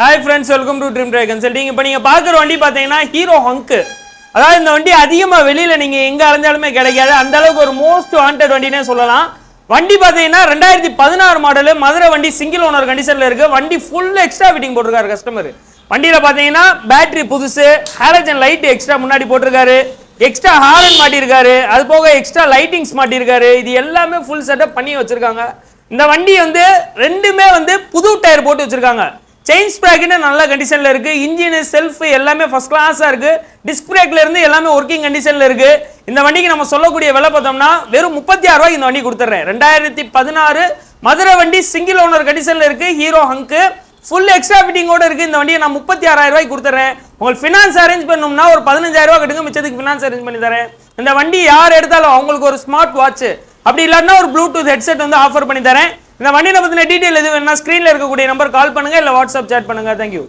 Hi friends, welcome to Dream Try Consulting. இப்போ நீங்க பார்க்குற வண்டி பார்த்தீங்கன்னா ஹீரோ ஹங்க். அதாவது இந்த வண்டி அதிகமா வெளியில நீங்க எங்க அலைஞ்சாலுமே கிடைக்காது. அந்த அளவுக்கு ஒரு மோஸ்ட் வாண்டட் வண்டினே சொல்லலாம். வண்டி பார்த்தீங்கன்னா 2016 மாடல் மதுரை வண்டி சிங்கிள் ஓனர் கண்டிஷன்ல இருக்கு. வண்டி ஃபுல் எக்ஸ்ட்ரா ஃபிட்டிங் போட்டிருக்காரு கஸ்டமர். வண்டியில பார்த்தீங்கன்னா பேட்டரி புதுசு, ஹாலஜன் லைட் எக்ஸ்ட்ரா முன்னாடி போட்டிருக்காரு, எக்ஸ்ட்ரா ஹாரன் மாட்டியிருக்காரு, அது போக எக்ஸ்ட்ரா லைட்டிங்ஸ் மாட்டியிருக்காரு. இது எல்லாமே ஃபுல் செட்டப் பண்ணி வச்சிருக்காங்க. இந்த வண்டி வந்து ரெண்டுமே வந்து புது டயர் போட்டு வச்சிருக்காங்க. செயின் ஸ்ப்ராக்கெட் நல்ல கண்டிஷன்ல இருக்கு. இன்ஜின் செல்ஃப் எல்லாமே ஃபர்ஸ்ட் கிளாஸா இருக்கு. டிஸ்க் பிரேக்ல இருந்து எல்லாமே ஒர்க்கிங் கண்டிஷன்ல இருக்கு. இந்த வண்டிக்கு நம்ம சொல்லக்கூடிய விலை பார்த்தோம்னா வெறும் 36 ரூபாய்க்கு இந்த வண்டி கொடுத்துறேன். 2016 மதுரை வண்டி சிங்கிள் ஓனர் கண்டிஷன்ல இருக்கு. ஹீரோ ஹங்க் ஃபுல் எக்ஸ்ட்ரா ஃபிட்டிங்கோட இருக்கு. இந்த வண்டியை நான் 36,000 ரூபாய்க்கு கொடுத்துறேன். உங்களுக்கு ஃபினான்ஸ் அரேஞ்ச் பண்ணணும்னா ஒரு 15,000 ரூபாய் கட்டுங்க, மிச்சத்துக்கு ஃபினான்ஸ் அரேஞ்ச் பண்ணி தரேன். இந்த வண்டி யார் எடுத்தாலும் அவங்களுக்கு ஒரு ஸ்மார்ட் வாட்ச் அப்படி இல்லைன்னா ஒரு ப்ளூடூத் ஹெட்செட் வந்து ஆஃபர் பண்ணி தரேன். இந்த வண்டியை பற்றின டீட்டெயில் எது வேணும்னா ஸ்க்ரீனில் இருக்கக்கூடிய நம்பர் கால் பண்ணுங்க, இல்லை வாட்ஸ்அப் சேட் பண்ணுங்க. தேங்க்யூ.